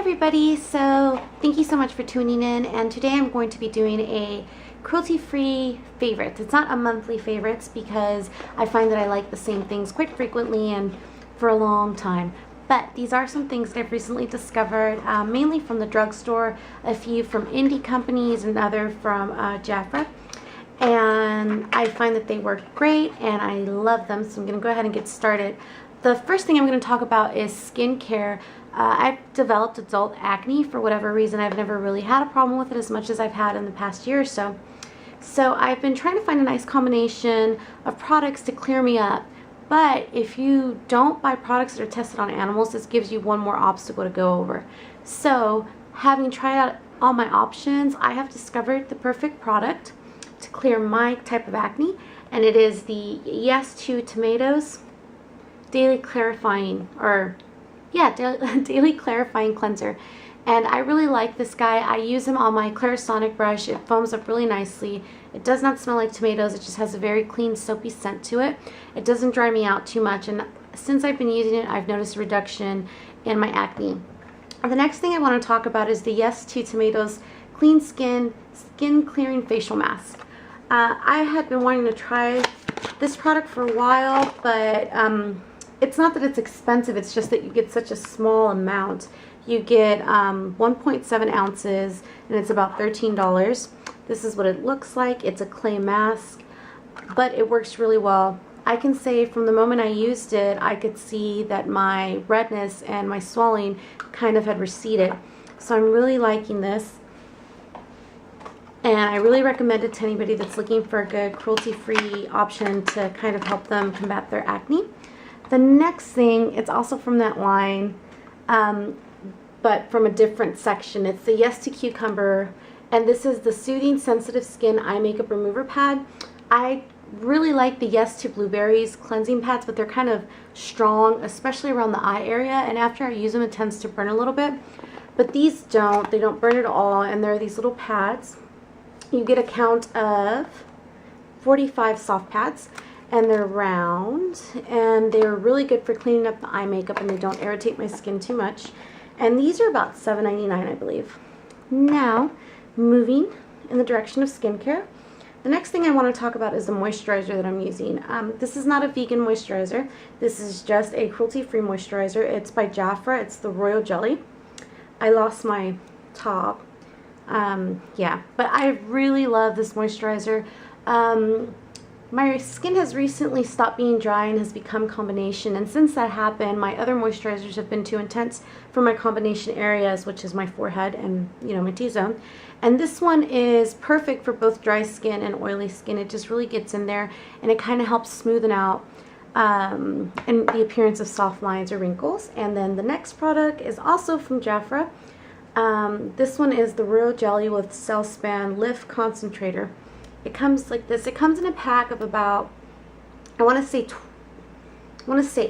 everybody, so thank you so much for tuning in, and today I'm going to be doing a cruelty-free favorites. It's not a monthly favorites because I find that I like the same things quite frequently and for a long time. But these are some things that I've recently discovered, mainly from the drugstore, a few from indie companies and other from Jafra. And I find that they work great and I love them, so I'm going to go ahead and get started. The first thing I'm going to talk about is skincare. I've developed adult acne for whatever reason. I've never really had a problem with it as much as I've had in the past year or so. So I've been trying to find a nice combination of products to clear me up. But if you don't buy products that are tested on animals, this gives you one more obstacle to go over. So having tried out all my options, I have discovered the perfect product to clear my type of acne, and it is the Yes to Tomatoes Daily Clarifying, Daily Clarifying Cleanser. And I really like this guy. I use him on my Clarisonic brush. It foams up really nicely. It does not smell like tomatoes. It just has a very clean, soapy scent to it. It doesn't dry me out too much, and since I've been using it, I've noticed a reduction in my acne. The next thing I want to talk about is the Yes to Tomatoes Clean Skin Clearing Facial Mask. I had been wanting to try this product for a while, but it's not that it's expensive, it's just that you get such a small amount. You get 1.7 ounces and it's about $13. This is what it looks like. It's a clay mask, but it works really well. I can say from the moment I used it, I could see that my redness and my swelling kind of had receded. So I'm really liking this. And I really recommend it to anybody that's looking for a good cruelty-free option to kind of help them combat their acne. The next thing, it's also from that line, but from a different section. It's the Yes to Cucumber, and this is the Soothing Sensitive Skin Eye Makeup Remover Pad. I really like the Yes to Blueberries cleansing pads, but they're kind of strong, especially around the eye area, and after I use them it tends to burn a little bit. But these don't. They don't burn at all, and they're these little pads. You get a count of 45 soft pads, and they're round, and they're really good for cleaning up the eye makeup, and they don't irritate my skin too much. And these are about $7.99, I believe. Now, moving in the direction of skincare, the next thing I want to talk about is the moisturizer that I'm using. This is not a vegan moisturizer. This is just a cruelty-free moisturizer. It's by Jafra. It's the Royal Jelly. I lost my top. But I really love this moisturizer. My skin has recently stopped being dry and has become combination, and since that happened, my other moisturizers have been too intense for my combination areas, which is my forehead and my T-zone. And this one is perfect for both dry skin and oily skin. It just really gets in there, and it kind of helps smoothen out and the appearance of soft lines or wrinkles. And then the next product is also from Jafra. This one is the Royal Jelly with Cell Span Lift Concentrator. It comes like this. It comes in a pack of about, I want to say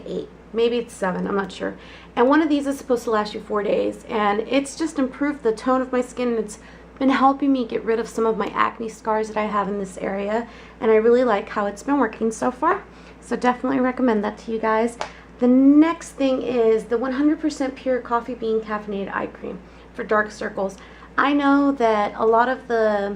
8, maybe it's 7, I'm not sure. And one of these is supposed to last you 4 days, and it's just improved the tone of my skin, and it's been helping me get rid of some of my acne scars that I have in this area, and I really like how it's been working so far. So definitely recommend that to you guys. The next thing is the 100% pure coffee bean caffeinated eye cream for dark circles. I know that a lot of the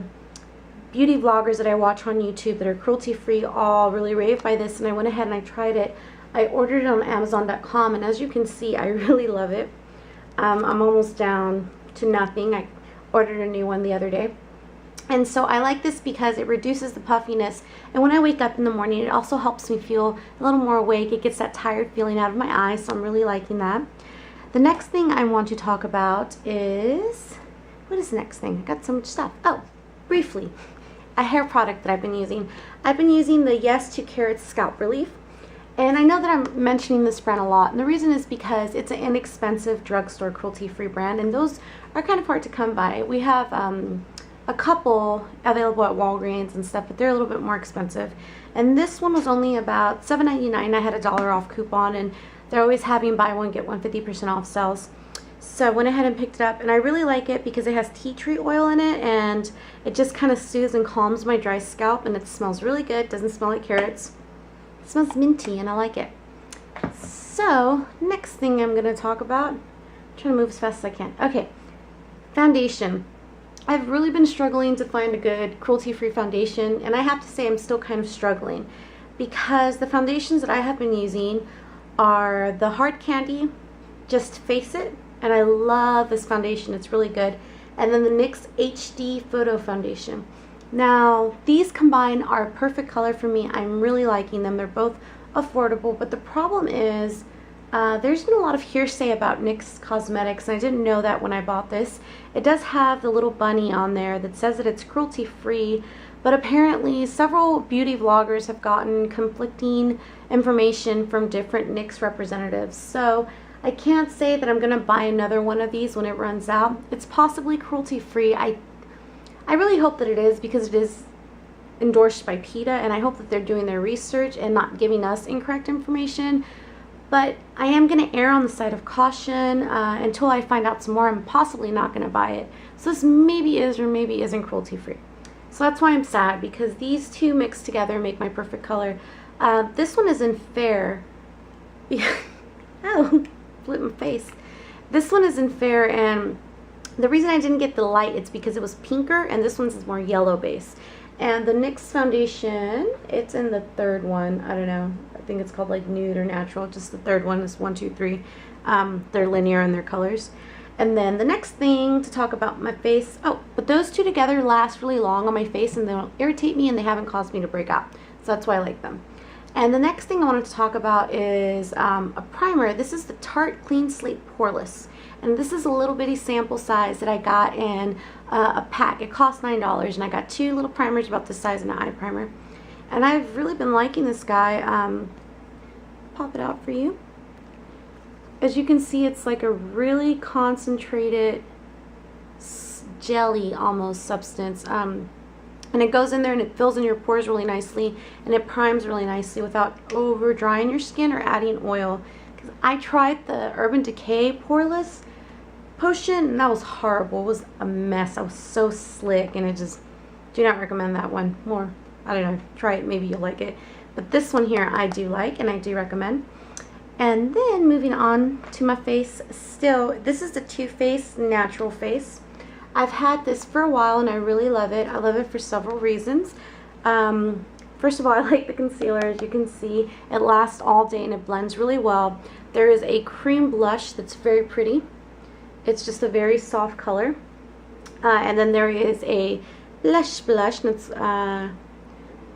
beauty vloggers that I watch on YouTube that are cruelty-free all really rave by this, and I went ahead and I tried it. I ordered it on Amazon.com, and as you can see, I really love it. I'm almost down to nothing. I ordered a new one the other day. And so I like this because it reduces the puffiness, and when I wake up in the morning, it also helps me feel a little more awake. It gets that tired feeling out of my eyes, so I'm really liking that. The next thing I want to talk about is, what is the next thing? I got so much stuff. Oh, briefly, a hair product that I've been using. I've been using the Yes to Carrots Scalp Relief, and I know that I'm mentioning this brand a lot, and the reason is because it's an inexpensive drugstore cruelty-free brand, and those are kind of hard to come by. We have a couple available at Walgreens and stuff, but they're a little bit more expensive. And this one was only about $7.99. I had a $1 off coupon, and they're always having buy one get one 50% off sales. So I went ahead and picked it up, and I really like it because it has tea tree oil in it, and it just kind of soothes and calms my dry scalp, and it smells really good. It doesn't smell like carrots. It smells minty, and I like it. So next thing I'm going to talk about, trying to move as fast as I can. Okay, foundation. I've really been struggling to find a good cruelty-free foundation, and I have to say I'm still kind of struggling because the foundations that I have been using are the Hard Candy Just Face It, and I love this foundation. It's really good. And then the NYX HD Photo Foundation. Now, these combined are a perfect color for me. I'm really liking them. They're both affordable, but the problem is there's been a lot of hearsay about NYX Cosmetics, and I didn't know that when I bought this. It does have the little bunny on there that says that it's cruelty-free, but apparently several beauty vloggers have gotten conflicting information from different NYX representatives. So I can't say that I'm going to buy another one of these when it runs out. It's possibly cruelty-free. I really hope that it is, because it is endorsed by PETA, and I hope that they're doing their research and not giving us incorrect information. But I am going to err on the side of caution until I find out some more. I'm possibly not going to buy it. So this maybe is or maybe isn't cruelty-free. So that's why I'm sad, because these two mixed together make my perfect color. This one is in Fair. Oh, flip my face. This one is in Fair, and the reason I didn't get the light, it's because it was pinker, and this one's more yellow base. And the NYX foundation, it's in the third one. I don't know. I think it's called like Nude or Natural. Just the third one is 1, 2, 3. They're linear in their colors. And then the next thing to talk about my face. Oh, but those two together last really long on my face, and they don't irritate me, and they haven't caused me to break out. So that's why I like them. And the next thing I wanted to talk about is a primer. This is the Tarte Clean Slate Poreless. And this is a little bitty sample size that I got in a pack. It cost $9, and I got 2 little primers about this size and an eye primer. And I've really been liking this guy. Pop it out for you. As you can see, it's like a really concentrated jelly almost substance. And it goes in there and it fills in your pores really nicely, and it primes really nicely without over drying your skin or adding oil. Because I tried the Urban Decay Poreless potion, and that was horrible. It was a mess. I was so slick, and I just do not recommend that one more. I don't know, try it, maybe you'll like it. But this one here I do like, and I do recommend. And then moving on to my face, still, this is the Too Faced Natural Face. I've had this for a while, and I really love it. I love it for several reasons. First of all, I like the concealer. As you can see, it lasts all day, and it blends really well. There is a cream blush that's very pretty. It's just a very soft color. And then there is a blush, that's, oh,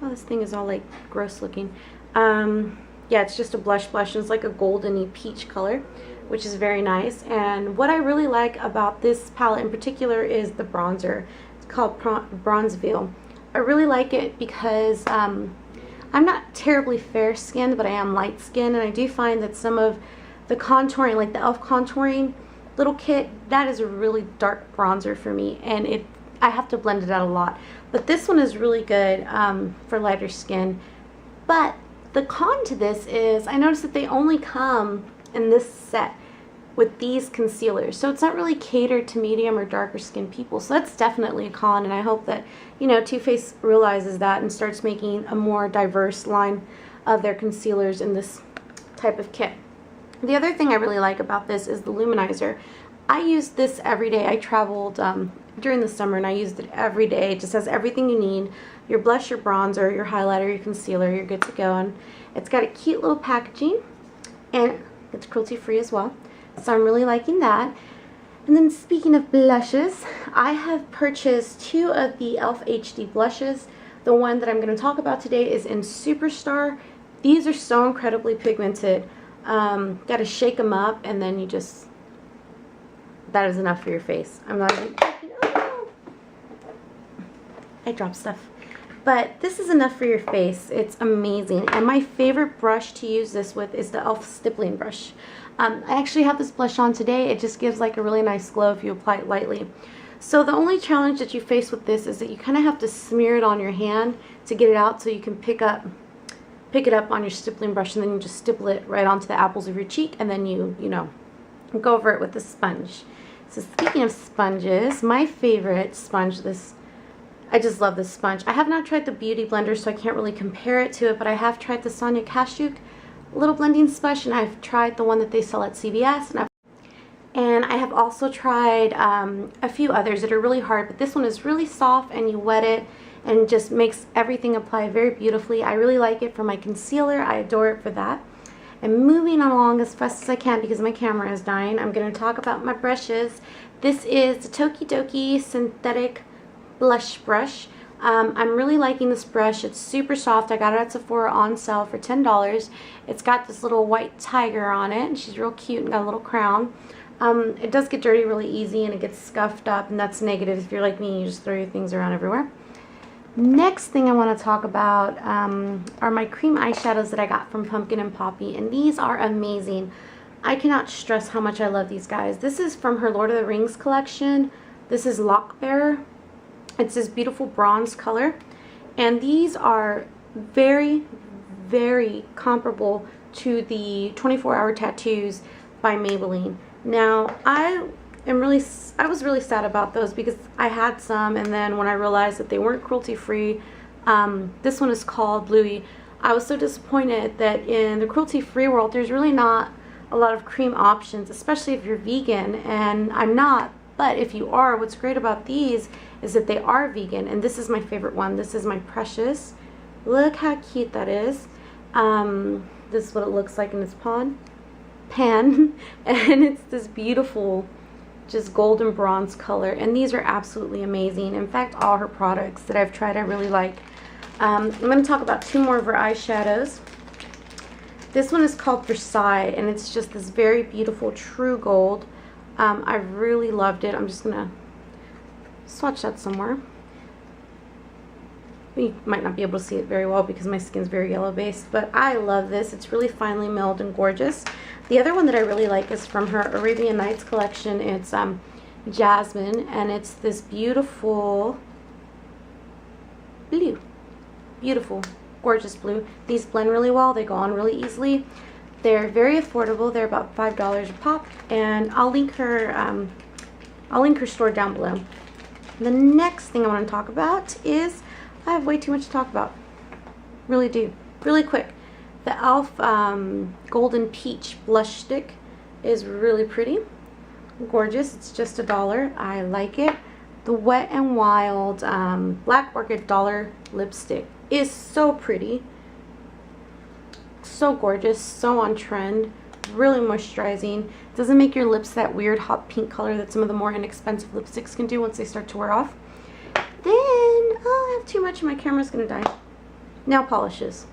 this thing is all like gross looking. Yeah, it's just a blush, and it's like a goldeny peach color, which is very nice. And what I really like about this palette in particular is the bronzer. It's called Bronze Veil. I really like it because I'm not terribly fair skinned, but I am light skinned, and I do find that some of the contouring, like the e.l.f. contouring little kit, that is a really dark bronzer for me, and I have to blend it out a lot. But this one is really good for lighter skin. But the con to this is I noticed that they only come in this set with these concealers, so it's not really catered to medium or darker skin people. So that's definitely a con, and I hope that, you know, Too Faced realizes that and starts making a more diverse line of their concealers in this type of kit. The other thing I really like about this is the luminizer. I use this every day. I traveled during the summer, and I used it every day. It just has everything you need: your blush, your bronzer, your highlighter, your concealer. You're good to go. And it's got a cute little packaging, and it's cruelty free as well. So I'm really liking that. And then speaking of blushes, I have purchased 2 of the e.l.f. HD blushes. The one that I'm going to talk about today is in Superstar. These are so incredibly pigmented. Got to shake them up, and then you just, that is enough for your face. I'm not even, oh, I dropped stuff. But this is enough for your face. It's amazing. And my favorite brush to use this with is the e.l.f. stippling brush. I actually have this blush on today. It just gives like a really nice glow if you apply it lightly. So the only challenge that you face with this is that you kind of have to smear it on your hand to get it out, so you can pick it up on your stippling brush, and then you just stipple it right onto the apples of your cheek, and then you know, go over it with a sponge. So speaking of sponges, my favorite sponge, I just love this sponge. I have not tried the Beauty Blender, so I can't really compare it to it, but I have tried the Sonia Kashuk little blending sponge, and I've tried the one that they sell at CVS, and I have also tried a few others that are really hard, but this one is really soft and you wet it and just makes everything apply very beautifully. I really like it for my concealer. I adore it for that. And moving along as fast as I can because my camera is dying, I'm going to talk about my brushes. This is the Tokidoki Synthetic Blush Brush. I'm really liking this brush. It's super soft. I got it at Sephora on sale for $10. It's got this little white tiger on it, and she's real cute and got a little crown. It does get dirty really easy, and it gets scuffed up, and that's negative. If you're like me, you just throw your things around everywhere. Next thing I want to talk about are my cream eyeshadows that I got from Pumpkin and Poppy, and these are amazing. I cannot stress how much I love these guys. This is from her Lord of the Rings collection. This is Lockbearer. It's this beautiful bronze color, and these are very, very comparable to the 24-Hour Tattoos by Maybelline. Now, I was really sad about those because I had some, and then when I realized that they weren't cruelty-free, this one is called Bluey. I was so disappointed that in the cruelty-free world, there's really not a lot of cream options, especially if you're vegan, and I'm not. But if you are, what's great about these is that they are vegan, and this is my favorite one. This is my Precious. Look how cute that is. This is what it looks like in its pan. And it's this beautiful, just golden bronze color, and these are absolutely amazing. In fact, all her products that I've tried I really like. I'm going to talk about two more of her eyeshadows. This one is called Versailles, and it's just this very beautiful true gold. I really loved it. I'm just going to swatch that somewhere. You might not be able to see it very well because my skin's very yellow based, but I love this. It's really finely milled and gorgeous. The other one that I really like is from her Arabian Nights collection. It's Jasmine, and it's this beautiful blue. Beautiful, gorgeous blue. These blend really well. They go on really easily. They're very affordable. They're about $5 a pop, and I'll link her store down below. The next thing I want to talk about is, I have way too much to talk about. Really do. Really quick. The e.l.f. Golden Peach Blush Stick is really pretty. Gorgeous. It's just $1. I like it. The Wet n Wild Black Orchid Dollar Lipstick is so pretty. So gorgeous. So on trend. Really moisturizing. Doesn't make your lips that weird hot pink color that some of the more inexpensive lipsticks can do once they start to wear off. Then, oh, I have too much and my camera's gonna die. Nail polishes.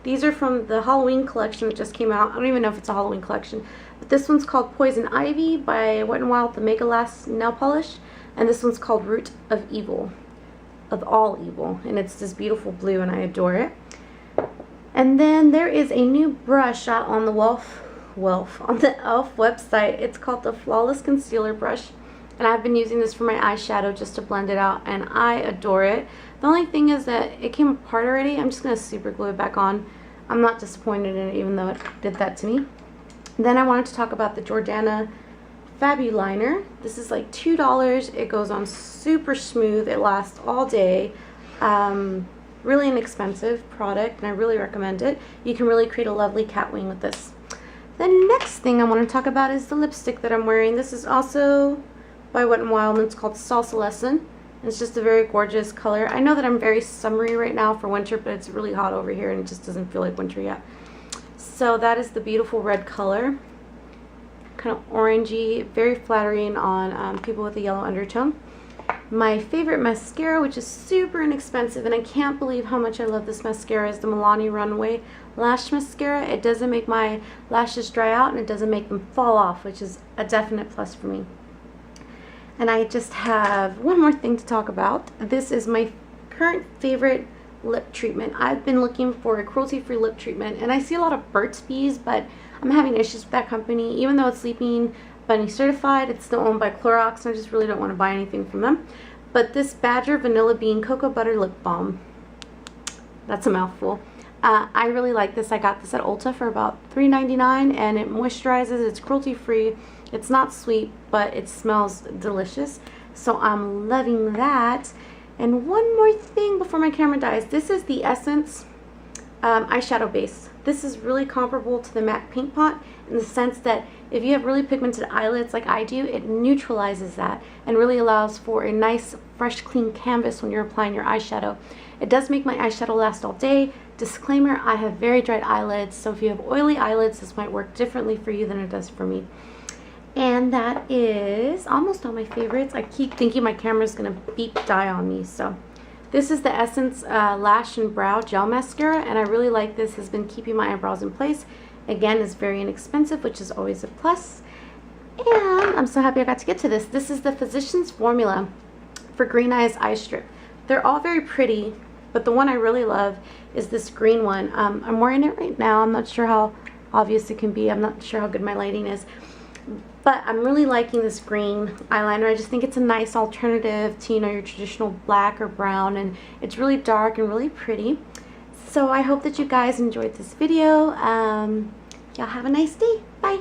These are from the Halloween collection that just came out. I don't even know if it's a Halloween collection, but this one's called Poison Ivy by Wet n Wild, the Mega Last nail polish, and this one's called Root of Evil, of All Evil, and it's this beautiful blue, and I adore it. And then there is a new brush out on the on the e.l.f. website. It's called the Flawless Concealer Brush, and I've been using this for my eyeshadow just to blend it out, and I adore it. The only thing is that it came apart already. I'm just going to super glue it back on. I'm not disappointed in it, even though it did that to me. Then I wanted to talk about the Jordana Fabuliner. This is like $2. It goes on super smooth. It lasts all day. Really inexpensive product, and I really recommend it. You can really create a lovely cat wing with this. The next thing I want to talk about is the lipstick that I'm wearing. This is also by Wet n Wild, and it's called Salsa Lesson. It's just a very gorgeous color. I know that I'm very summery right now for winter, but it's really hot over here and it just doesn't feel like winter yet. So that is the beautiful red color. Kind of orangey, very flattering on people with a yellow undertone. My favorite mascara, which is super inexpensive, and I can't believe how much I love this mascara, is the Milani Runway Lash Mascara. It doesn't make my lashes dry out, and it doesn't make them fall off, which is a definite plus for me. And I just have one more thing to talk about. This is my current favorite lip treatment. I've been looking for a cruelty-free lip treatment, and I see a lot of Burt's Bees, but I'm having issues with that company. Even though it's Sleeping Bunny certified, it's still owned by Clorox, and I just really don't want to buy anything from them. But this Badger Vanilla Bean Cocoa Butter Lip Balm, that's a mouthful. I really like this. I got this at Ulta for about $3.99, and it moisturizes. It's cruelty-free. It's not sweet, but it smells delicious. So I'm loving that. And one more thing before my camera dies. This is the Essence eyeshadow base. This is really comparable to the MAC Paint Pot in the sense that if you have really pigmented eyelids like I do, it neutralizes that and really allows for a nice, fresh, clean canvas when you're applying your eyeshadow. It does make my eyeshadow last all day. Disclaimer, I have very dried eyelids, so if you have oily eyelids, this might work differently for you than it does for me. And that is almost all my favorites. I keep thinking my camera's gonna beep die on me, so. This is the Essence Lash and Brow Gel Mascara, and I really like this. Has been keeping my eyebrows in place. Again, it's very inexpensive, which is always a plus. And I'm so happy I got to get to this. This is the Physicians Formula for Green Eyes Eye Strip. They're all very pretty, but the one I really love is this green one. I'm wearing it right now. I'm not sure how obvious it can be. I'm not sure how good my lighting is. But I'm really liking this green eyeliner. I just think it's a nice alternative to, you know, your traditional black or brown, and it's really dark and really pretty. So I hope that you guys enjoyed this video. Y'all have a nice day. Bye.